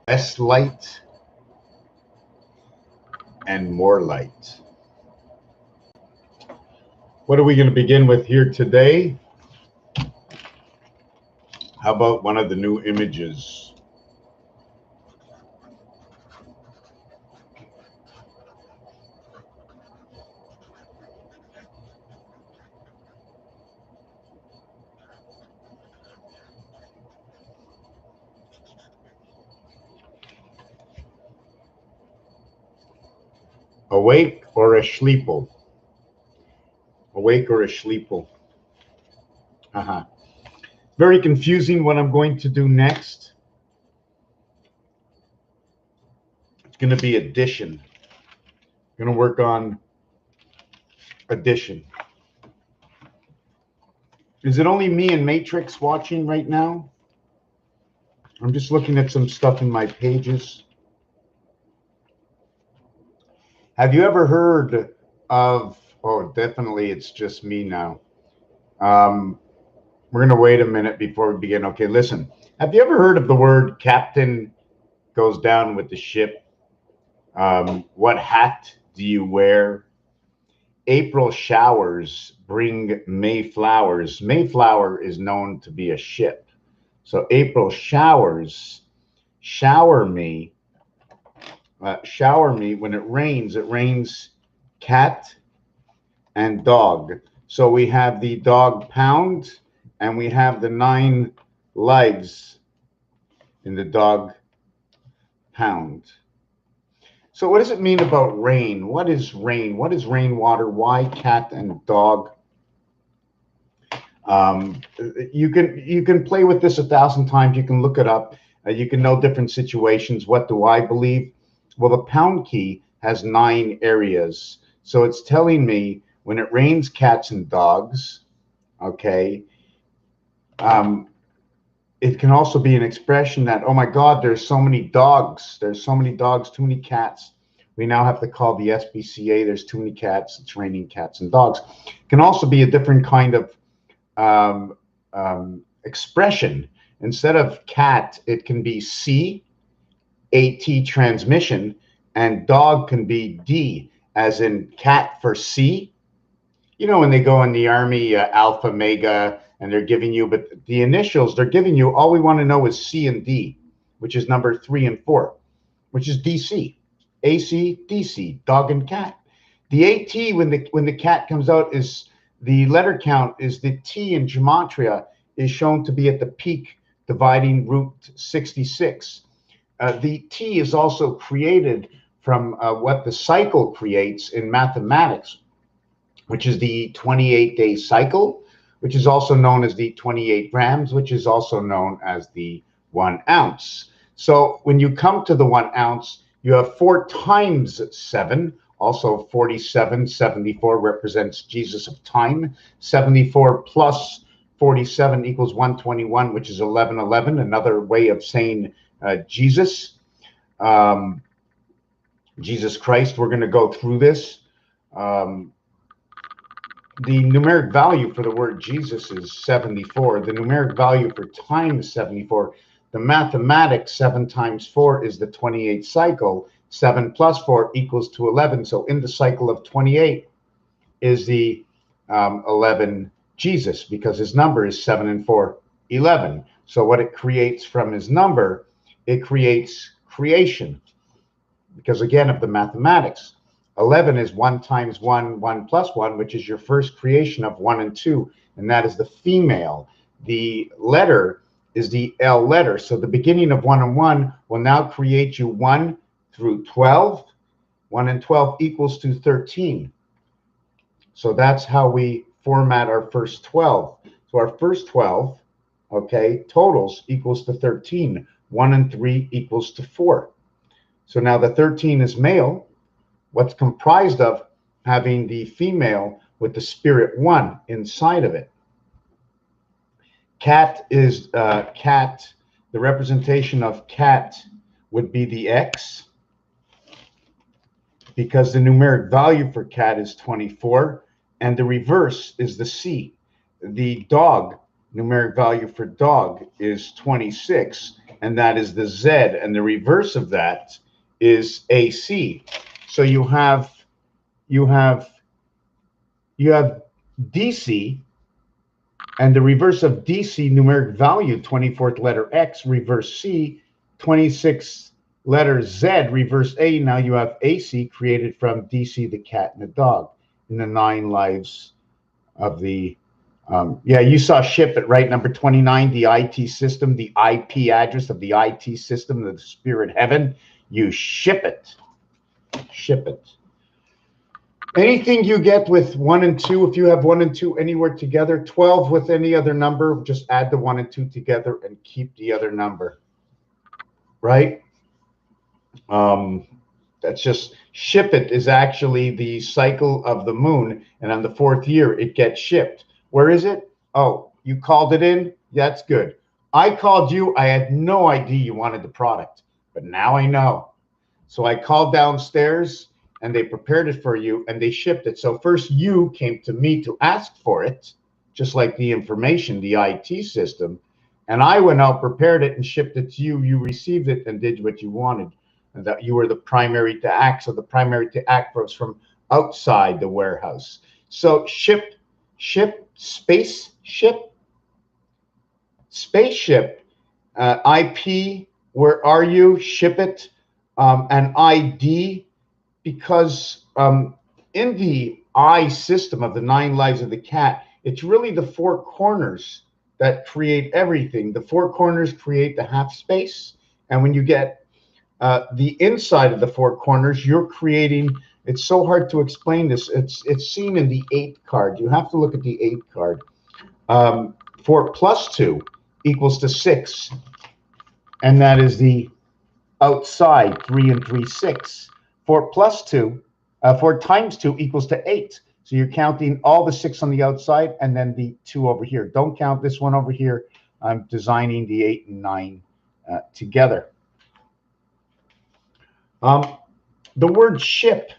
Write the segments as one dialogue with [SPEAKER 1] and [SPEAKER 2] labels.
[SPEAKER 1] less light and more light. What are we going to begin with here today? How about one of the new images? Awake or asleepo? Awake or asleepo? Very confusing what I'm going to do next. It's going to be addition. I'm going to work on addition. Is it only me and Matrix watching right now? I'm just looking at some stuff in my pages. Have you ever heard of, oh, definitely it's just me now. We're going to wait a minute before we begin. Okay, listen. Have you ever heard of the word captain goes down with the ship? What hat do you wear? April showers bring May flowers. Mayflower is known to be a ship. So April showers, shower me when it rains cat and dog. So we have the dog pound and we have the 9 legs in the dog pound. So what does it mean about rain? What is rain? What is rainwater? Why cat and dog? You can play with this 1,000 times. You can look it up. You can know different situations. What do I believe? Well, the pound key has 9 areas. So it's telling me when it rains cats and dogs, okay, it can also be an expression that, oh my God, there's so many dogs. There's so many dogs, too many cats. We now have to call the SPCA. There's too many cats. It's raining cats and dogs. It can also be a different kind of expression. Instead of cat, it can be C, AT transmission, and dog can be D, as in cat for C. You know, when they go in the Army, Alpha, Mega, and they're giving you, but the initials they're giving you, all we want to know is C and D, which is number 3 and 4, which is DC, AC, DC, dog and cat. The AT, when the cat comes out, is the letter count is the T in gematria is shown to be at the peak dividing root 66. The T is also created from what the cycle creates in mathematics, which is the 28-day cycle, which is also known as the 28 grams, which is also known as the 1 ounce. So when you come to the 1 ounce, you have 4 times 7, also 47, 74 represents Jesus of time. 74 plus 47 equals 121, which is 1111, another way of saying Jesus. Jesus Christ, we're going to go through this. The numeric value for the word Jesus is 74. The numeric value for time is 74. The mathematics 7 times 4 is the 28 cycle. 7 plus 4 equals to 11. So in the cycle of 28 is the 11 Jesus, because his number is 7 and 4, 11. So what it creates from his number, it creates creation. Because again, of the mathematics, 11 is 1 times 1, 1 plus 1, which is your first creation of 1 and 2, and that is the female. The letter is the L letter. So the beginning of 1 and 1 will now create you 1 through 12. 1 and 12 equals to 13. So that's how we format our first 12. So our first 12, okay, totals equals to 13. 1 and 3 equals to 4. So now the 13 is male. What's comprised of having the female with the spirit 1 inside of it. Cat is cat. The representation of cat would be the X, because the numeric value for cat is 24, and the reverse is the C. The dog, numeric value for dog is 26, and that is the Z, and the reverse of that is AC. So you have DC, and the reverse of DC, numeric value, 24th letter X, reverse C, 26th letter Z, reverse A. Now you have AC created from DC, the cat and the dog, in the 9 lives of the, yeah, you saw ship it, right? Number 29, the IT system, the IP address of the IT system, the spirit heaven. You ship it. Ship it. Anything you get with 1 and 2, if you have 1 and 2 anywhere together, 12 with any other number, just add the 1 and 2 together and keep the other number, right? That's just, ship it is actually the cycle of the moon, and on the 4th year, it gets shipped. Where is it? Oh, you called it in? That's good. I called you. I had no idea you wanted the product, but now I know. So I called downstairs, and they prepared it for you, and they shipped it. So first you came to me to ask for it, just like the information, the IT system, and I went out, prepared it, and shipped it to you. You received it and did what you wanted, and that you were the primary to act. So the primary to act was from outside the warehouse. So ship, spaceship, IP, where are you? Ship it, and ID, because in the I system of the 9 lives of the cat, it's really the 4 corners that create everything. The 4 corners create the half space, and when you get the inside of the 4 corners, you're creating. It's so hard to explain this. It's seen in the 8 card. You have to look at the 8 card. 4 plus 2 equals to 6, and that is the outside. 3 and 3, 6. 4 plus 2, 4 times 2 equals to 8. So you're counting all the 6 on the outside and then the 2 over here. Don't count this one over here. I'm designing the 8 and 9 together. The word ship,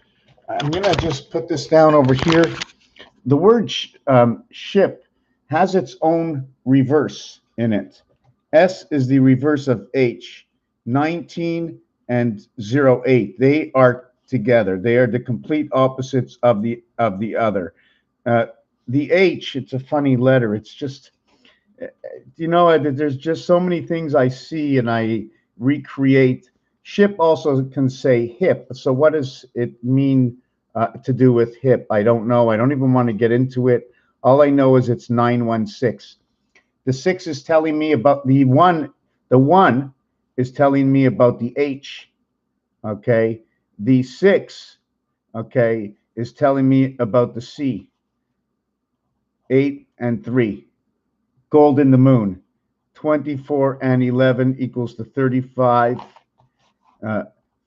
[SPEAKER 1] I'm going to just put this down over here. The word ship has its own reverse in it. S is the reverse of H. 19 and 08. They are together. They are the complete opposites of the other. The H, it's a funny letter. It's just, you know, there's just so many things I see and I recreate. Ship also can say hip. So what does it mean to do with hip? I don't know. I don't even want to get into it. All I know is it's 916. The 6 is telling me about the 1. The 1 is telling me about the H. Okay. The 6, okay, is telling me about the C. 8 and 3. Gold in the moon. 24 and 11 equals to 35.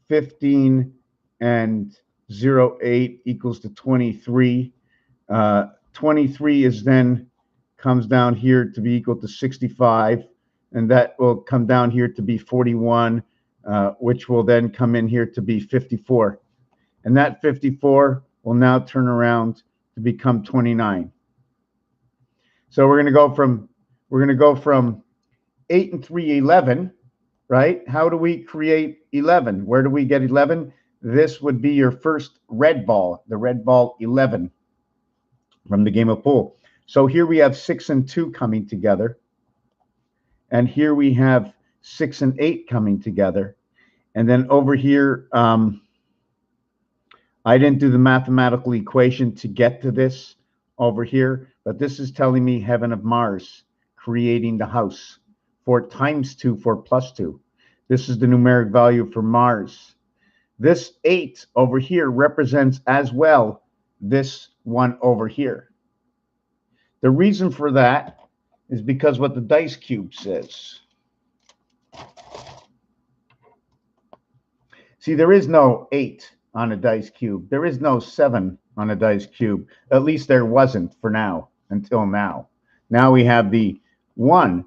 [SPEAKER 1] 15 and 08 equals to 23. 23 is then comes down here to be equal to 65, and that will come down here to be 41, which will then come in here to be 54. And that 54 will now turn around to become 29. So we're going to go from 8 and 3, 11, right? How do we create 11? Where do we get 11? This would be your first red ball, the red ball 11 from the game of pool. So here we have 6 and 2 coming together. And here we have 6 and 8 coming together. And then over here, I didn't do the mathematical equation to get to this over here, but this is telling me heaven of Mars, creating the house. 4 times 2, 4 plus 2. This is the numeric value for Mars. This 8 over here represents as well this one over here. The reason for that is because what the dice cube says. See, there is no 8 on a dice cube. There is no 7 on a dice cube. At least there wasn't for now, until now. Now we have the 1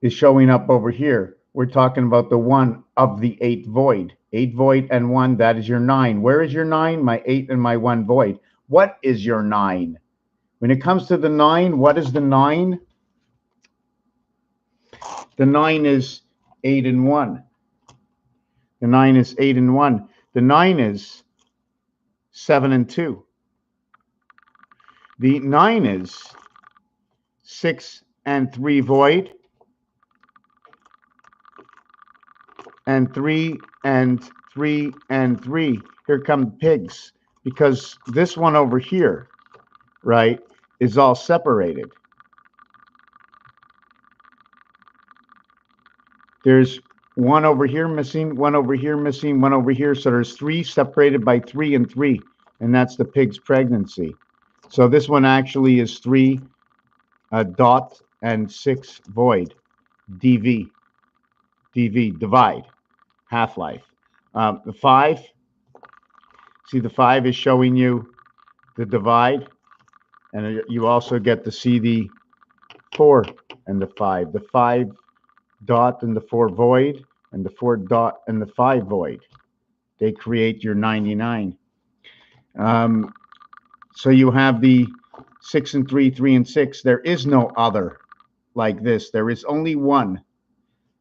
[SPEAKER 1] is showing up over here. We're talking about the 1 of the 8 void. 8 void and 1, that is your 9. Where is your 9? My 8 and my 1 void. What is your 9? When it comes to the 9, what is the 9? The 9 is 8 and 1. The 9 is 8 and 1. The 9 is 7 and 2. The 9 is 6 and 3 void, and 3 and 3 and 3. Here come pigs, because this one over here, right, is all separated. There's one over here missing, one over here missing, one over here. So there's 3 separated by 3 and 3, and that's the pig's pregnancy. So this one actually is 3 dot and 6 void, DV, divide, half-life. The 5, see the 5 is showing you the divide, and you also get to see the 4 and the 5. The 5 dot and the 4 void, and the 4 dot and the 5 void. They create your 99. So you have the 6 and 3, 3 and 6. There is no other like this. There is only one.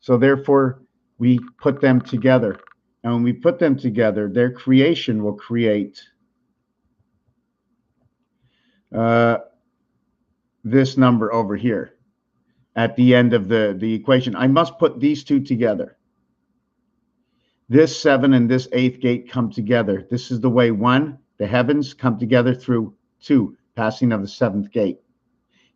[SPEAKER 1] So therefore, we put them together. And when we put them together, their creation will create this number over here at the end of the equation. I must put these two together. This 7 and this 8th gate come together. This is the way 1, the heavens, come together through 2, passing of the 7th gate.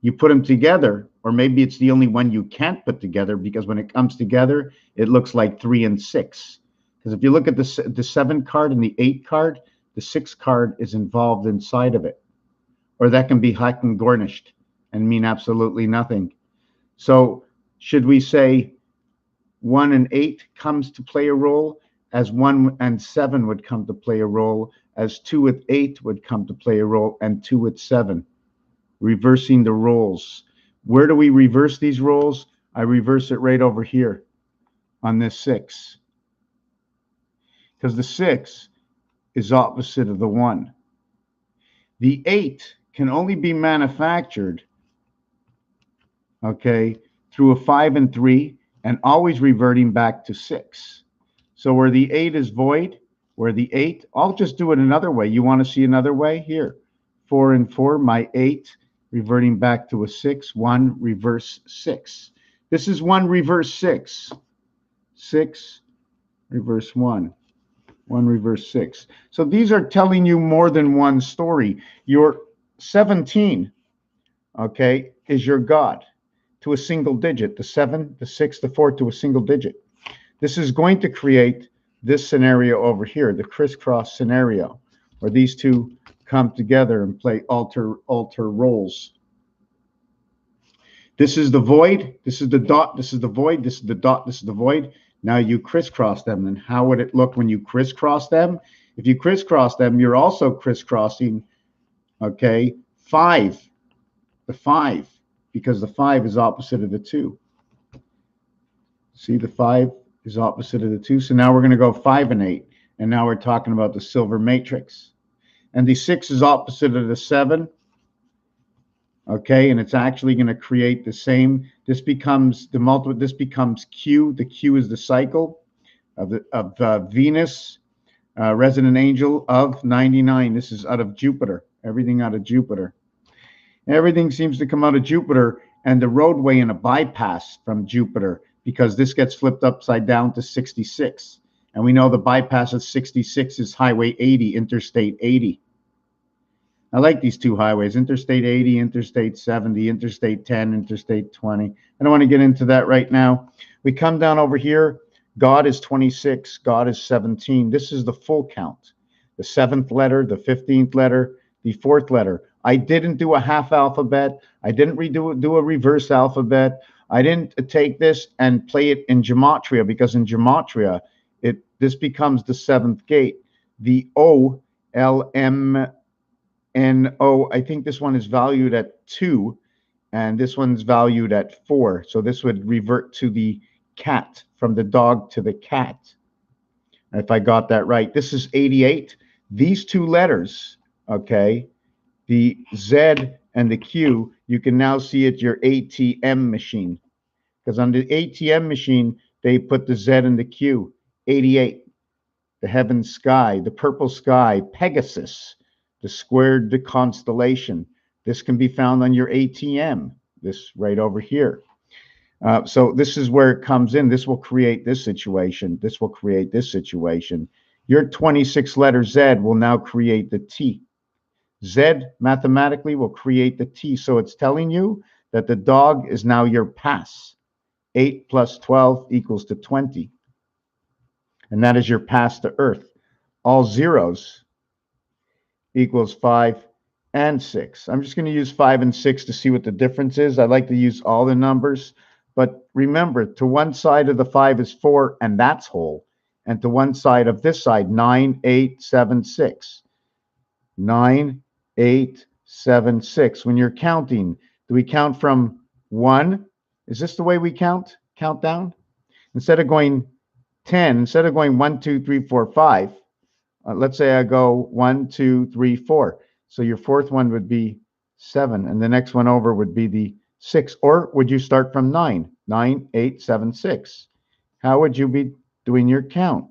[SPEAKER 1] You put them together, or maybe it's the only one you can't put together, because when it comes together, it looks like 3 and 6. Because if you look at the 7 card and the 8 card, the 6 card is involved inside of it. Or that can be hacked and garnished and mean absolutely nothing. So should we say 1 and 8 comes to play a role, as 1 and 7 would come to play a role, as 2 with 8 would come to play a role, and 2 with 7. Reversing the roles. Where do we reverse these roles? I reverse it right over here on this 6. Because the 6 is opposite of the 1. The 8 can only be manufactured, okay, through a 5 and 3, and always reverting back to 6. So where the 8 is void, where the 8, I'll just do it another way. You want to see another way? Here, 4 and 4, my 8, reverting back to a 6, 1, reverse 6. This is 1, reverse 6. 6, reverse 1. 1, reverse 6. So these are telling you more than one story. Your 17, okay, is your God to a single digit. The 7, the 6, the 4 to a single digit. This is going to create this scenario over here, the crisscross scenario, where these two come together and play alter roles. This is the void, this is the dot, this is the void, this is the dot, this is the void. Now you crisscross them. And how would it look when you crisscross them? If you crisscross them, you're also crisscrossing, okay, 5, the 5, because the 5 is opposite of the 2. See, the 5 is opposite of the 2. So now we're going to go 5 and 8. And now we're talking about the silver matrix. And the 6 is opposite of the 7. Okay, and it's actually going to create the same. This becomes the multiple. This becomes Q. The Q is the cycle of Venus, resident angel of 99. This is out of Jupiter. Everything out of Jupiter. Everything seems to come out of Jupiter, and the roadway in a bypass from Jupiter, because this gets flipped upside down to 66. And we know the bypass of 66 is Highway 80, Interstate 80. I like these two highways, Interstate 80, Interstate 70, Interstate 10, Interstate 20. I don't want to get into that right now. We come down over here. God is 26. God is 17. This is the full count. The 7th letter, the 15th letter, the 4th letter. I didn't do a half alphabet. I didn't do a reverse alphabet. I didn't take this and play it in gematria, because in gematria, this becomes the 7th gate. The O, L, M, N-O, I think this one is valued at 2, and this one's valued at 4. So this would revert to the cat, from the dog to the cat, if I got that right. This is 88. These two letters, okay, the Z and the Q, you can now see at your ATM machine,
[SPEAKER 2] because on the ATM machine, they put the Z and the Q. 88, the heaven sky, the purple sky, Pegasus, the squared the constellation. This can be found on your ATM, this right over here. So this is where it comes in. This will create this situation. This will create this situation. Your 26-letter Z will now create the T. Z mathematically will create the T. So it's telling you that the dog is now your pass. 8 plus 12 equals to 20. And that is your pass to Earth. All zeros equals 5 and 6. I'm just going to use 5 and 6 to see what the difference is. I like to use all the numbers. But remember, to one side of the 5 is 4, and that's whole. And to one side of this side, 9, 8, 7, 6. 9, 8, 7, 6. When you're counting, do we count from 1? Is this the way we count? Count down? Instead of going 10, instead of going 1, 2, 3, 4, 5, let's say I go 1, 2, 3, 4. So your fourth one would be 7, and the next one over would be the 6. Or would you start from 9? 9, 8, 7, 6. How would you be doing your count?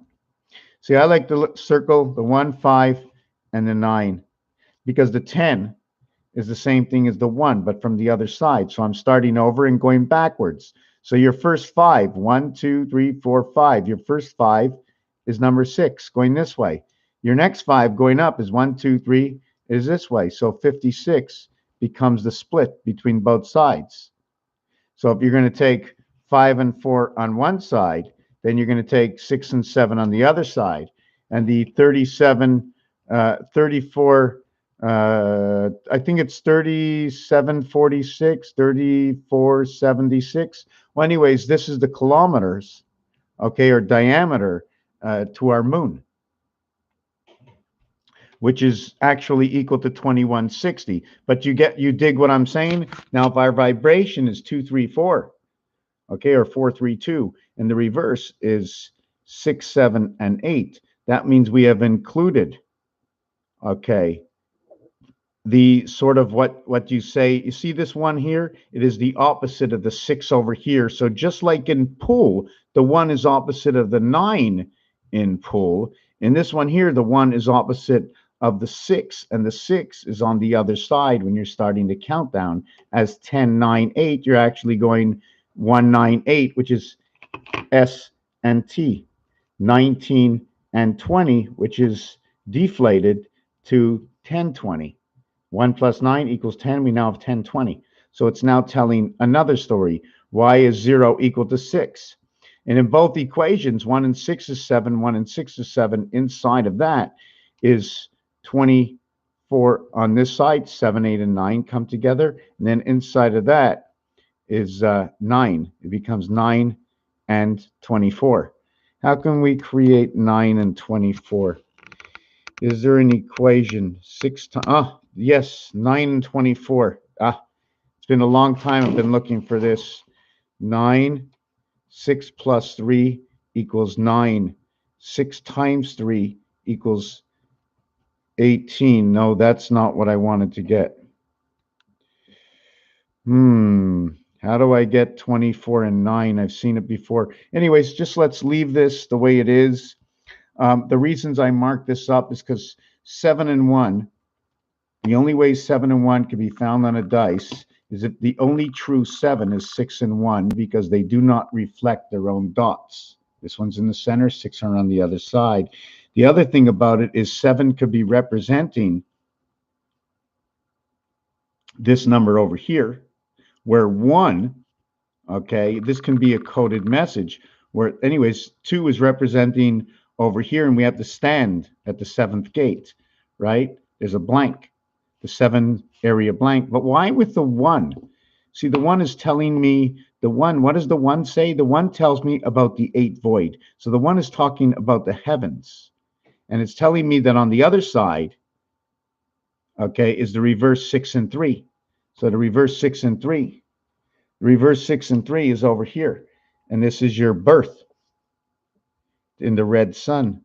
[SPEAKER 2] See, I like to circle the 1, 5, and the 9, because the 10 is the same thing as the 1, but from the other side. So I'm starting over and going backwards. So your first 5, 1, 2, 3, 4, 5. Your first 5 is number 6, going this way. Your next 5 going up is 1, 2, 3, is this way. So 56 becomes the split between both sides. So if you're going to take 5 and 4 on one side, then you're going to take 6 and 7 on the other side. And the 37, 34, I think it's 3746, 3476. Well, anyways, this is the kilometers, okay, or diameter to our moon, which is actually equal to 2160. But you dig what I'm saying? Now, if our vibration is 234, okay, or 432, and the reverse is 6, 7, and 8, that means we have included, okay, the sort of what you say. You see this one here? It is the opposite of the 6 over here. So just like in pool, the 1 is opposite of the 9 in pool. In this one here, the 1 is opposite of the 6, and the 6 is on the other side when you're starting the countdown. As 10, 9, 8, you're actually going 1, 9, 8, which is S and T. 19 and 20, which is deflated to 10, 20. 1 plus 9 equals 10. We now have 10, 20. So it's now telling another story. Y is 0 equal to 6. And in both equations, 1 and 6 is 7, 1 and 6 is 7. Inside of that is 24 on this side, 7, 8, and 9 come together. And then inside of that is 9. It becomes 9 and 24. How can we create 9 and 24? Is there an equation? 6 times, yes, 9 and 24. It's been a long time. I've been looking for this. 9, 6 plus 3 equals 9. 6 times 3 equals 18. No, that's not what I wanted to get. How do I get 24 and 9? I've seen it before. Anyways, just let's leave this the way it is. The reasons I marked this up is because 7 and 1, the only way 7 and 1 can be found on a dice is if the only true 7 is 6 and 1, because they do not reflect their own dots. This one's in the center, 6 are on the other side. The other thing about it is 7 could be representing this number over here, where 1, okay, this can be a coded message, where anyways, 2 is representing over here, and we have to stand at the 7th gate, right? There's a blank, the 7 area blank. But why with the 1? See, the 1 is telling me, the 1, what does the 1 say? The 1 tells me about the 8th void. So the 1 is talking about the heavens. And it's telling me that on the other side, okay, is the reverse 6 and 3. So the reverse 6 and 3. The reverse 6 and 3 is over here. And this is your birth in the red sun.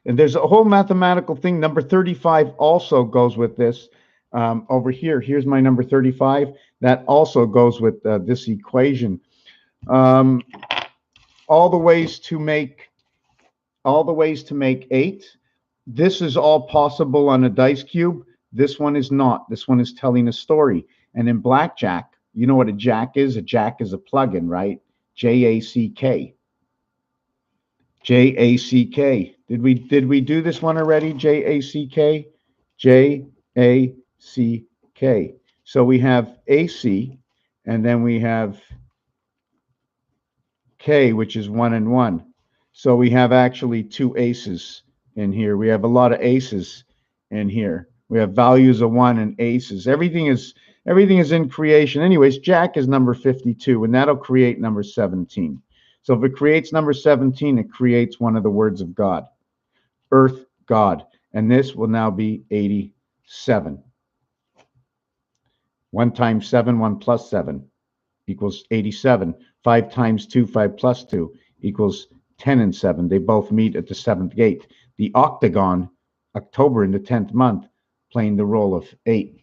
[SPEAKER 2] And there's a whole mathematical thing. Number 35 also goes with this. Over here, here's my number 35. That also goes with this equation. Um, all the ways to make 8. This is all possible on a dice cube. This one is not. This one is telling a story. And in blackjack, you know what a jack is? A jack is a plug-in, right? J-A-C-K. J-A-C-K. Did we do this one already? J-A-C-K? J-A-C-K. So we have AC, and then we have K, which is 1 and 1. So we have actually 2 aces in here. We have a lot of aces in here. We have values of 1 and aces. Everything is in creation. Anyways, Jack is number 52, and that'll create number 17. So if it creates number 17, it creates one of the words of God. Earth, God. And this will now be 87. 1 times 7, 1 plus 7 equals 87. 5 times 2, 5 plus 2 equals 10 and 7. They both meet at the 7th gate. The octagon, October in the 10th month, playing the role of 8.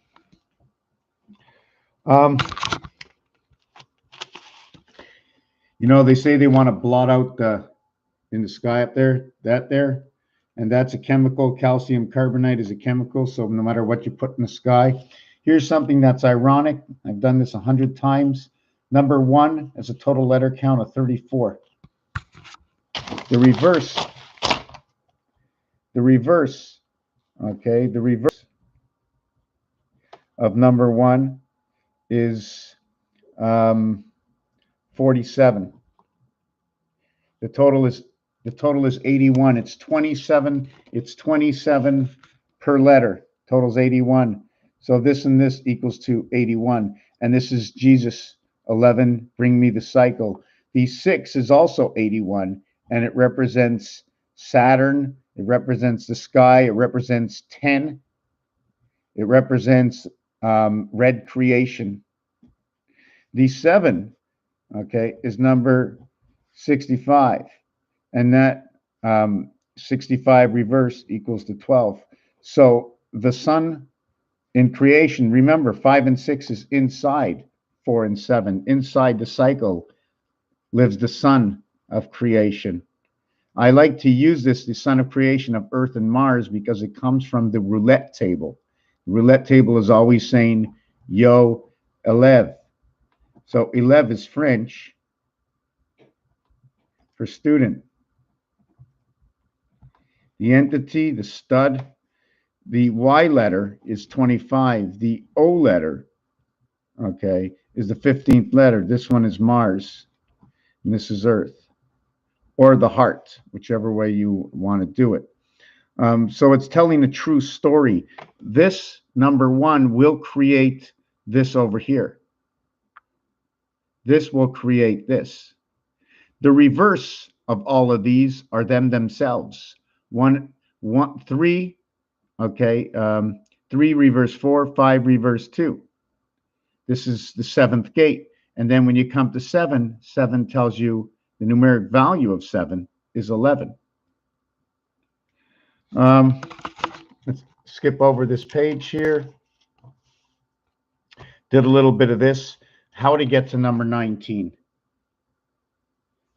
[SPEAKER 2] You know, they say they want to blot out in the sky up there, and that's a chemical. Calcium carbonate is a chemical, so no matter what you put in the sky. Here's something that's ironic. I've done this 100 times. Number 1 is a total letter count of 34. The reverse, okay, the reverse of number 1 is 47. The total is 81. It's 27. It's 27 per letter. Total's 81. So this and this equals to 81. And this is Jesus. 11, bring me the cycle. The 6 is also 81, and it represents Saturn. It represents the sky. It represents 10. It represents red creation. The 7, okay, is number 65, and that 65 reverse equals to 12. So the sun in creation, remember 5 and 6 is inside 4 and 7. Inside the cycle lives the sun of creation. I like to use this, the sun of creation of Earth and Mars, because it comes from the roulette table. The roulette table is always saying, yo, élève. So élève is French for student. The entity, the stud, the Y letter is 25. The O letter, okay, is the 15th letter. This one is Mars, and this is Earth, or the heart, whichever way you want to do it. So it's telling a true story. This number 1 will create this over here. This will create this. The reverse of all of these are themselves. 3, okay, 3 reverse 4, 5 reverse 2. This is the 7th gate. And then when you come to 7, 7 tells you the numeric value of 7 is 11. Let's skip over this page here. Did a little bit of this. How to get to number 19.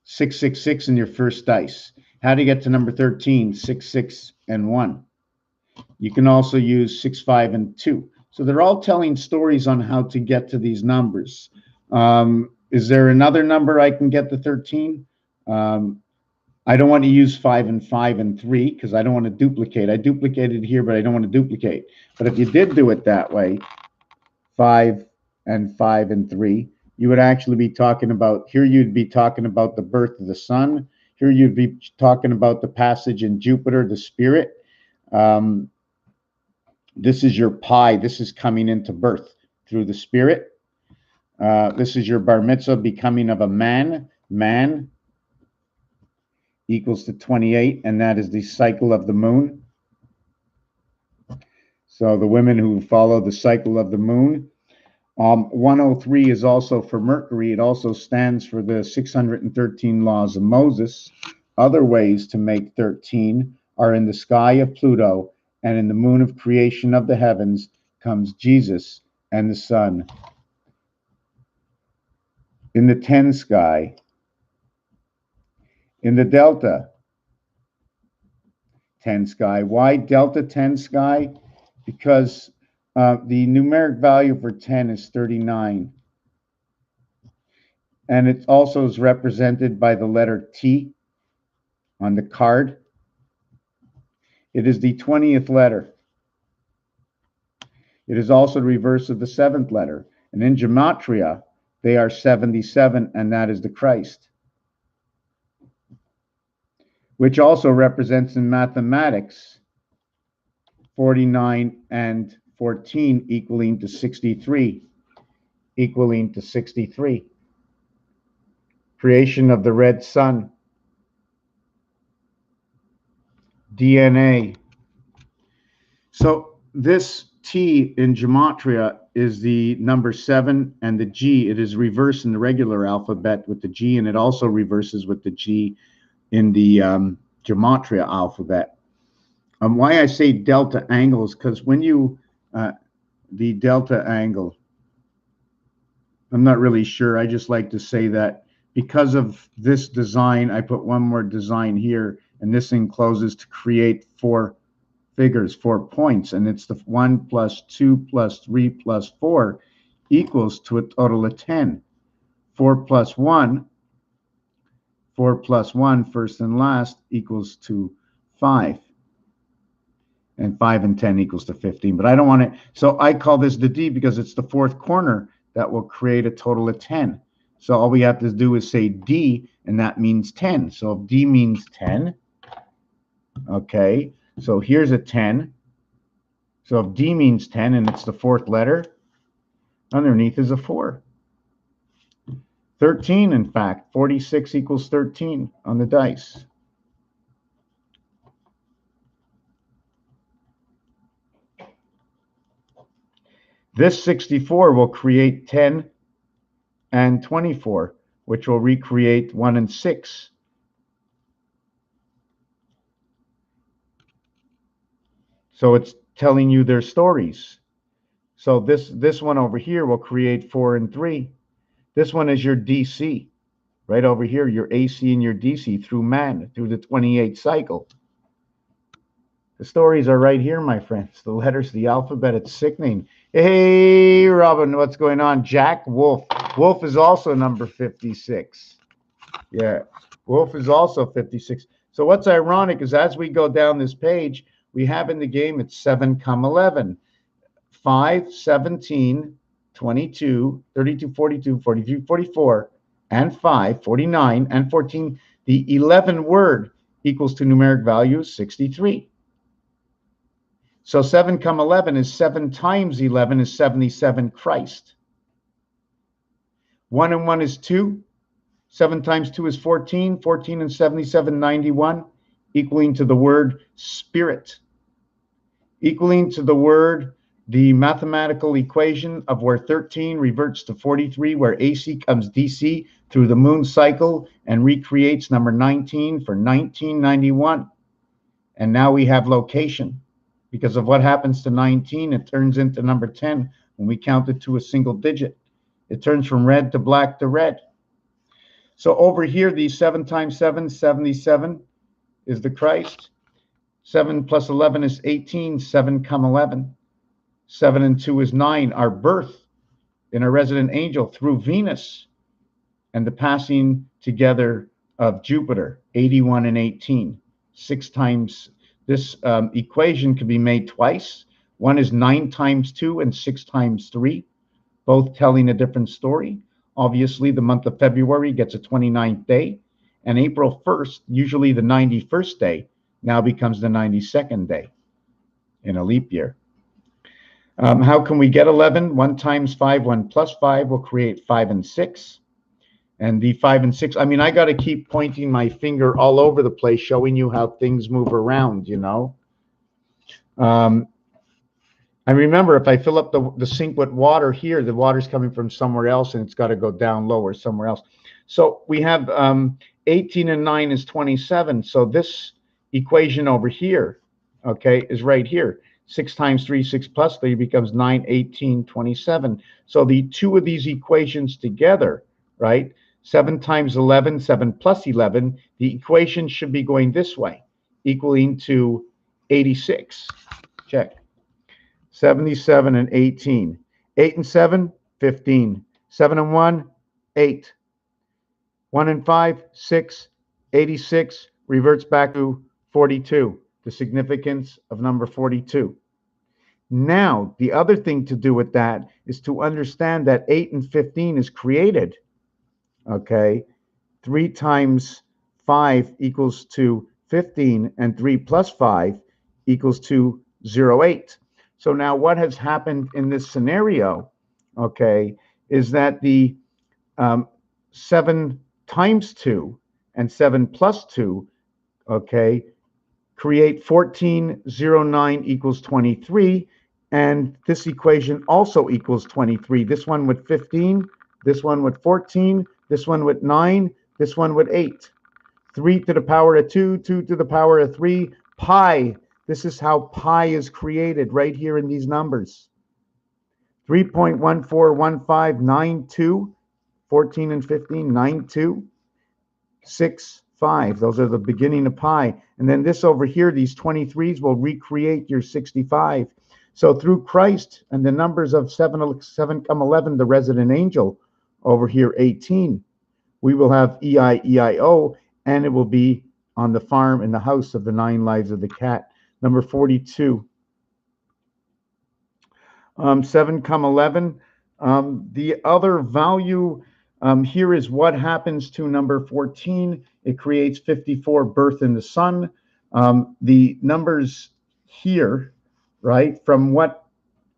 [SPEAKER 2] 666 in your first dice. How to get to number 13, 6, 6, and 1. You can also use 6, 5, and 2. So they're all telling stories on how to get to these numbers. Is there another number I can get to 13? I don't want to use 5 and 5 and 3 because I don't want to duplicate. I duplicated here, but I don't want to duplicate. But if you did do it that way, 5 and 5 and 3, you would actually be talking about, here you'd be talking about the birth of the sun. Here you'd be talking about the passage in Jupiter, the spirit. This is your pi. This is coming into birth through the spirit. This is your bar mitzvah, becoming of a man. Man equals to 28, and that is the cycle of the moon. So the women who follow the cycle of the moon. 103 is also for Mercury. It also stands for the 613 laws of Moses. Other ways to make 13 are in the sky of Pluto and in the moon of creation of the heavens, comes Jesus and the sun. In the 10 sky, in the delta 10 sky. Why delta 10 sky? Because the numeric value for 10 is 39. And it also is represented by the letter T on the card. It is the 20th letter. It is also the reverse of the 7th letter. And in gematria, they are 77, and that is the Christ. Which also represents in mathematics 49 and 14 equaling to 63. Equaling to 63. Creation of the red sun. DNA. So this T in gematria is the number 7, and the G, it is reversed in the regular alphabet with the G, and it also reverses with the G in the gematria alphabet. Why I say delta angles, because when you, the delta angle, I'm not really sure. I just like to say that because of this design, I put one more design here, and this encloses to create 4 figures, 4 points, and it's the 1 plus 2 plus 3 plus 4 equals to a total of 10. 4 plus 1, 4 plus 1, first and last, equals to 5. And 5 and 10 equals to 15. But I don't want it, so I call this the D because it's the 4th corner that will create a total of 10. So all we have to do is say D, and that means 10. So if D means 10, okay, so here's a 10. So if D means 10 and it's the 4th letter, underneath is a 4. 13, in fact, 46 equals 13 on the dice. This 64 will create 10 and 24, which will recreate 1 and 6. So it's telling you their stories. So this one over here will create 4 and 3. This one is your DC. Right over here, your AC and your DC through man, through the 28th cycle. The stories are right here, my friends. The letters, the alphabet, it's sickening. Hey, Robin, what's going on? Jack Wolf. Wolf is also number 56. Yeah, Wolf is also 56. So what's ironic is as we go down this page, we have in the game, it's 7, 11. 5, 17, 22, 32, 42, 43, 44, and 5, 49, and 14. The 11 word equals to numeric value 63. So 7, 11 is 7 times 11 is 77 Christ. 1 and 1 is 2. 7 times 2 is 14. 14 and 77, 91, equaling to the word spirit. Equaling to the word, the mathematical equation of where 13 reverts to 43, where AC comes DC through the moon cycle and recreates number 19 for 1991. And now we have location. Because of what happens to 19, it turns into number 10 when we count it to a single digit. It turns from red to black to red. So over here, the 7 times 7, 77 is the Christ. 7 plus 11 is 18, 7, 11. 7 and 2 is 9, our birth in a resident angel through Venus, and the passing together of Jupiter, 81 and 18. 6 times, this equation can be made twice. One is 9 times 2 and 6 times 3, both telling a different story. Obviously, the month of February gets a 29th day, and April 1st, usually the 91st day, now becomes the 92nd day in a leap year. How can we get 11? 1 times 5, 1 plus 5 will create 5 and 6. And the 5 and 6, I mean, I got to keep pointing my finger all over the place, showing you how things move around, you know. I remember if I fill up the sink with water here, the water's coming from somewhere else, and it's got to go down lower somewhere else. So we have 18 and 9 is 27. So this equation over here, okay, is right here. 6 times 3, 6 plus 3 becomes 9, 18, 27. So the two of these equations together, right? 7 times 11, 7 plus 11, the equation should be going this way, equaling to 86. Check. 77 and 18. 8 and 7, 15. 7 and 1, 8. 1 and 5, 6. 86 reverts back to 42, the significance of number 42. Now, the other thing to do with that is to understand that 8 and 15 is created. Okay? 3 times 5 equals to 15, and 3 plus 5 equals to 08. So now what has happened in this scenario, okay, is that the 7 times 2 and 7 plus 2, okay, create 1409 equals 23, and this equation also equals 23. This one with 15, this one with 14, this one with 9, this one with 8. 3 to the power of 2, 2 to the power of 3, pi. This is how pi is created right here in these numbers. 3.141592, 14 and 15, 92, 6, 5. Those are the beginning of pi. And then this over here, these 23s will recreate your 65. So through Christ and the numbers of 7 come 11, the resident angel, over here 18, we will have EIEIO, and it will be on the farm in the house of the 9 lives of the cat. Number 42. 7 come 11. The other value here is what happens to number 14. It creates 54, birth in the sun. The numbers here, right, from what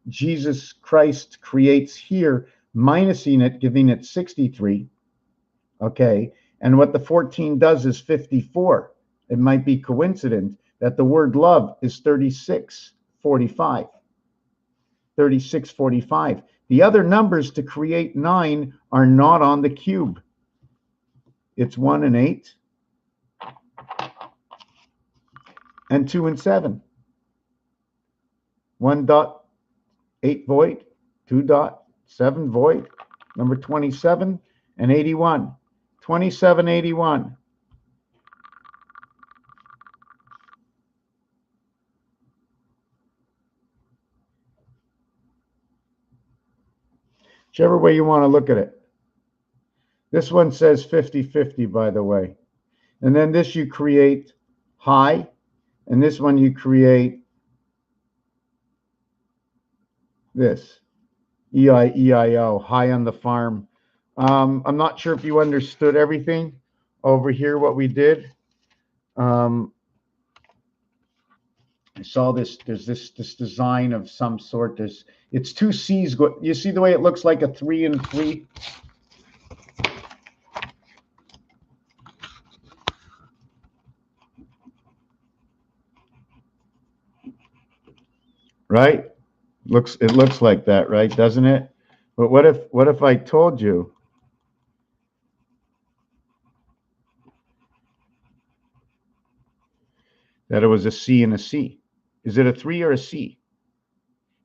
[SPEAKER 2] Jesus Christ creates here, minusing it, giving it 63. Okay, and what the 14 does is 54. It might be coincident that the word love is 3645. 3645. The other numbers to create 9 are not on the cube. It's 1 and 8, and 2 and 7. 1.8 void, 2.7 void, number 27 and 81. 2781. Whichever way you want to look at it. This one says 50-50, by the way. And then this you create high, and this one you create this. EIEIO, high on the farm. I'm not sure if you understood everything over here, what we did. I saw this, there's this design of some sort. It's 2 C's. You see the way it looks like a 3 and 3? Right? It looks like that, right? Doesn't it? But what if I told you that it was a C and a C? Is it a 3 or a C?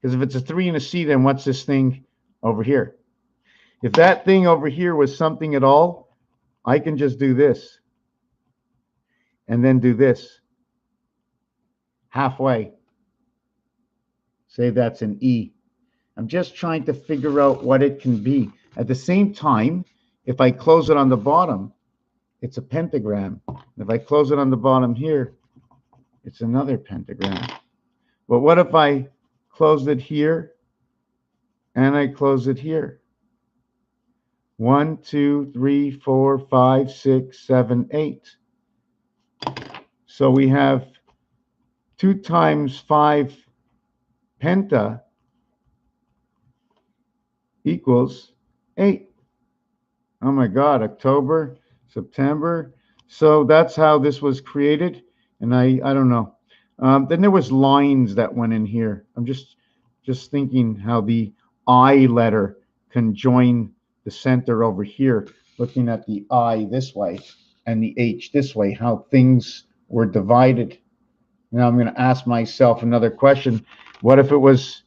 [SPEAKER 2] Because if it's a 3 and a C, then what's this thing over here? If that thing over here was something at all, I can just do this and then do this halfway. Say that's an E. I'm just trying to figure out what it can be. At the same time, if I close it on the bottom, it's a pentagram. If I close it on the bottom here, it's another pentagram. But what if I close it here and I close it here? 1, 2, 3, 4, 5, 6, 7, 8. So we have 2 times 5 penta equals 8. Oh my God, October, September. So that's how this was created. And I don't know. Then there was lines that went in here. I'm just thinking how the I letter can join the center over here, looking at the I this way and the H this way, how things were divided. Now I'm going to ask myself another question. What if it was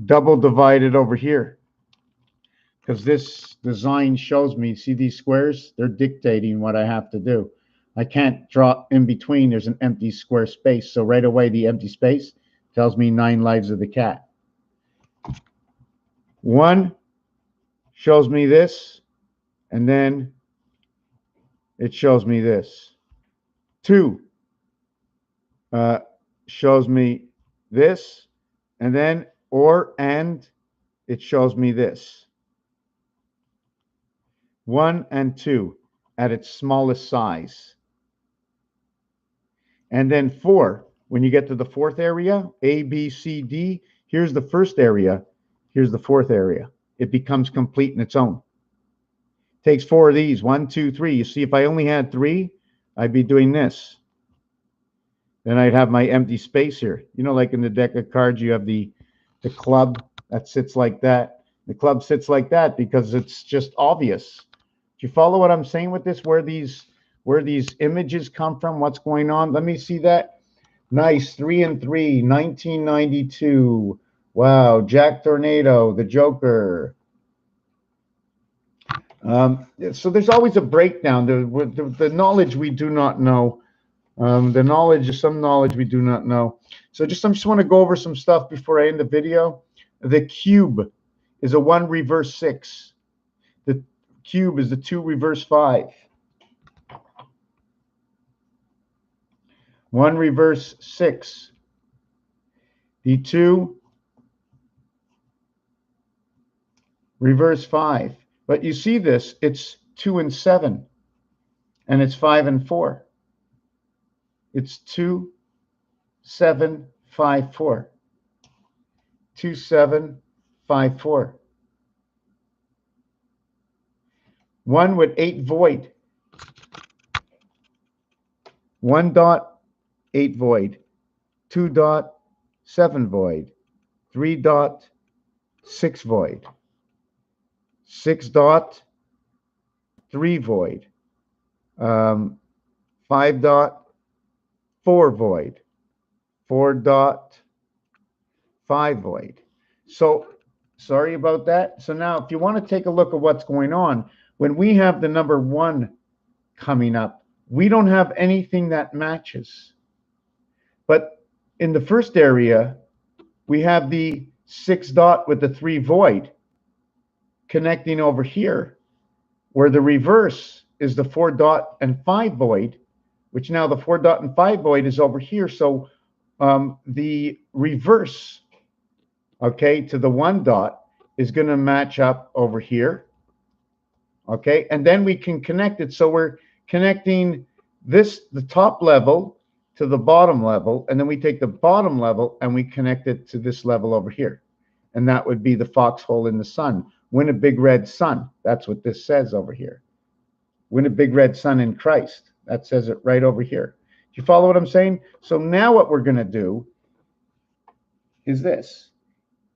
[SPEAKER 2] double divided over here? Because this design shows me, see these squares? They're dictating what I have to do. I can't draw in between. There's an empty square space. So right away, the empty space tells me 9 lives of the cat. 1 shows me this, and then it shows me this. 2 shows me this, and then, and it shows me this. 1 and 2 at its smallest size. And then 4, when you get to the 4th area, A, B, C, D, here's the first area, here's the 4th area. It becomes complete in its own. Takes 4 of these, 1, 2, 3. You see, if I only had 3, I'd be doing this. Then I'd have my empty space here. You know, like in the deck of cards, you have the club that sits like that. The club sits like that because it's just obvious. Do you follow what I'm saying with this? Where these images come from? What's going on? Let me see that. Nice, 3 and 3, 1992. Wow, Jack Tornado, the Joker. So there's always a breakdown. The knowledge we do not know. The knowledge is some knowledge we do not know. So I just want to go over some stuff before I end the video. The cube is a 1 reverse 6. The cube is the 2 reverse 5. 1 reverse 6. The 2 reverse 5. But you see this, it's 2 and 7. And it's 5 and 4. It's 2, 7, 5, 4. 2, 7, 5, 4. 1 with 8 void. 1 dot, 8 void. 2 dot, 7 void. 3 dot, 6 void. 6 dot, 3 void. 5 dot, 4 void. 4 dot, 5 void. So sorry about that. So now if you want to take a look at what's going on, when we have the number 1 coming up, we don't have anything that matches. But in the first area, we have the 6 dot with the 3 void connecting over here, where the reverse is the 4 dot and 5 void, which now the 4 dot and 5 void is over here. So the reverse, okay, to the 1 dot is going to match up over here. Okay, and then we can connect it. So we're connecting this, the top level, to the bottom level, and then we take the bottom level and we connect it to this level over here. And that would be the foxhole in the sun. Win a big red sun. That's what this says over here. Win a big red sun in Christ. That says it right over here. Do you follow what I'm saying? So now what we're going to do is this.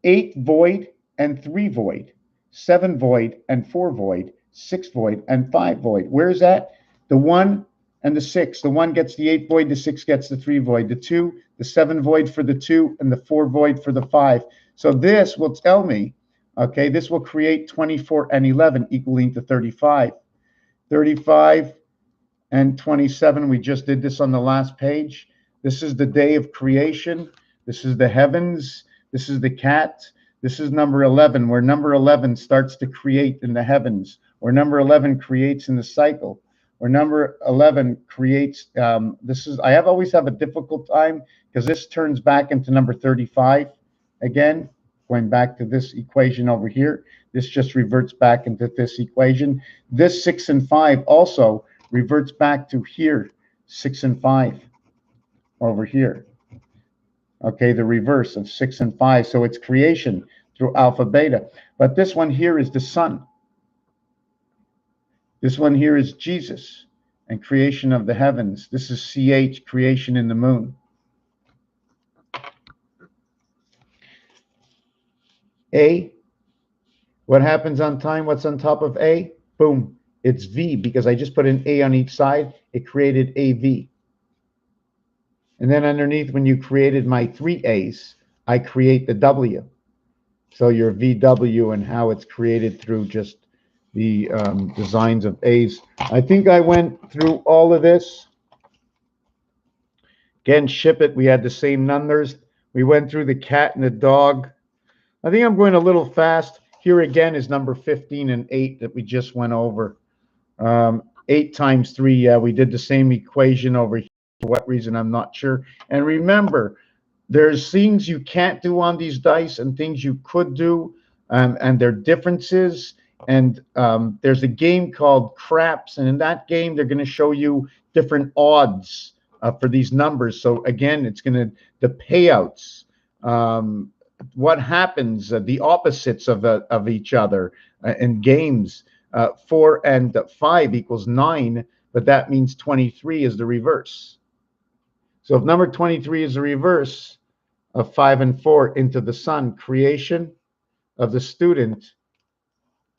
[SPEAKER 2] 8 void and 3 void. 7 void and 4 void. 6 void and 5 void. Where's that? The 1 and the 6. The 1 gets the 8 void, the 6 gets the 3 void. The 2, the 7 void for the 2, and the 4 void for the 5. So this will tell me, okay, this will create 24 and 11 equaling to 35. 35 and 27, we just did this on the last page. This is the day of creation. This is the heavens. This is the cat. This is number 11, where number 11 starts to create in the heavens, or number 11 creates in the cycle, or number 11 creates, I always have a difficult time because this turns back into number 35 again, going back to this equation over here. This just reverts back into this equation. This 6 and 5 also reverts back to here, 6 and 5 over here. Okay, the reverse of 6 and 5. So it's creation through alpha, beta. But this one here is the sun. This one here is Jesus and creation of the heavens. This is CH, creation in the moon. A, what happens on time? What's on top of A? Boom, it's V, because I just put an A on each side. It created AV. And then underneath, when you created my 3 A's, I create the W. So your VW and how it's created through just the designs of A's. I think I went through all of this. Again, ship it. We had the same numbers. We went through the cat and the dog. I think I'm going a little fast. Here again is number 15 and 8 that we just went over. 8 times 3, yeah, we did the same equation over here. For what reason, I'm not sure. And remember, there's things you can't do on these dice and things you could do, and their differences. And there's a game called Craps, and in that game, they're going to show you different odds for these numbers. So again, it's going to, the payouts, what happens, the opposites of each other in games. 4 and 5 equals 9, but that means 23 is the reverse. So if number 23 is the reverse of 5 and 4, into the sun, creation of the student,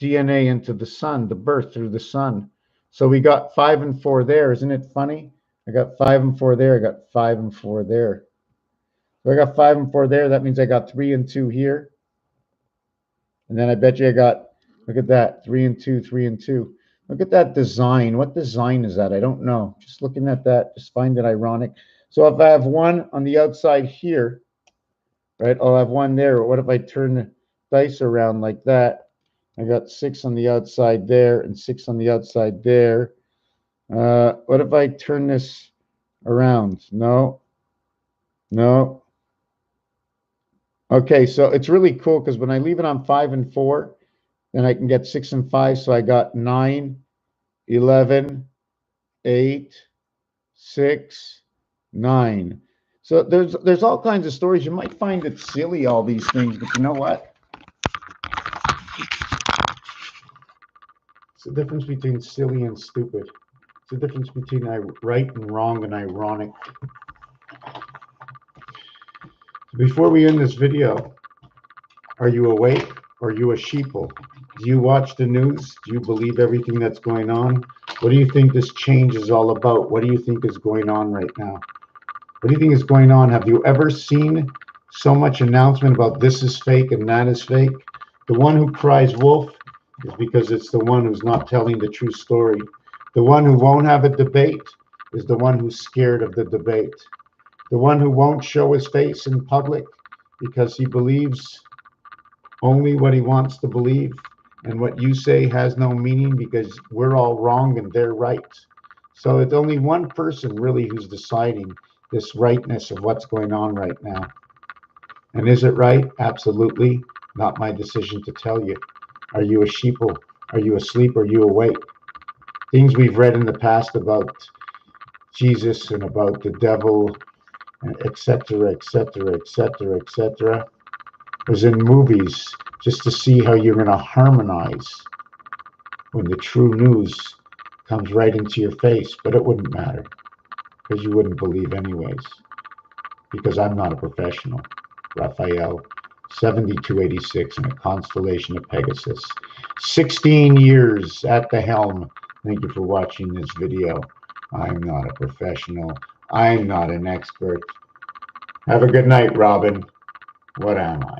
[SPEAKER 2] DNA into the sun, the birth through the sun. So we got 5 and 4 there. Isn't it funny? I got 5 and 4 there. I got 5 and 4 there. So I got 5 and 4 there. That means I got 3 and 2 here. And then I bet you I got, look at that, 3 and 2, 3 and 2. Look at that design. What design is that? I don't know. Just looking at that, just find it ironic. So if I have 1 on the outside here, right, I'll have 1 there. What if I turn the dice around like that? I got 6 on the outside there and 6 on the outside there. What if I turn this around? No. No. Okay, so it's really cool because when I leave it on 5 and 4, then I can get 6 and 5. So I got 9, 11, 8, 6, 9. So there's all kinds of stories. You might find it silly, all these things, but you know what? It's the difference between silly and stupid. It's the difference between right and wrong and ironic. Before we end this video, are you awake or are you a sheeple? Do you watch the news? Do you believe everything that's going on? What do you think this change is all about? What do you think is going on right now? What do you think is going on? Have you ever seen so much announcement about this is fake and that is fake? The one who cries wolf is because it's the one who's not telling the true story. The one who won't have a debate is the one who's scared of the debate. The one who won't show his face in public because he believes only what he wants to believe, and what you say has no meaning because we're all wrong and they're right. So it's only one person really who's deciding this rightness of what's going on right now. And is it right? Absolutely. Not my decision to tell you. Are you a sheeple? Are you asleep? Are you awake? Things we've read in the past about Jesus and about the devil, etc., etc., etc., etc., was in movies just to see how you're going to harmonize when the true news comes right into your face. But it wouldn't matter because you wouldn't believe anyways, because I'm not a professional. Raphael, 7286 in a constellation of Pegasus. 16 years at the helm. Thank you for watching this video. I'm not a professional. I'm not an expert. Have a good night, Robin. What am I?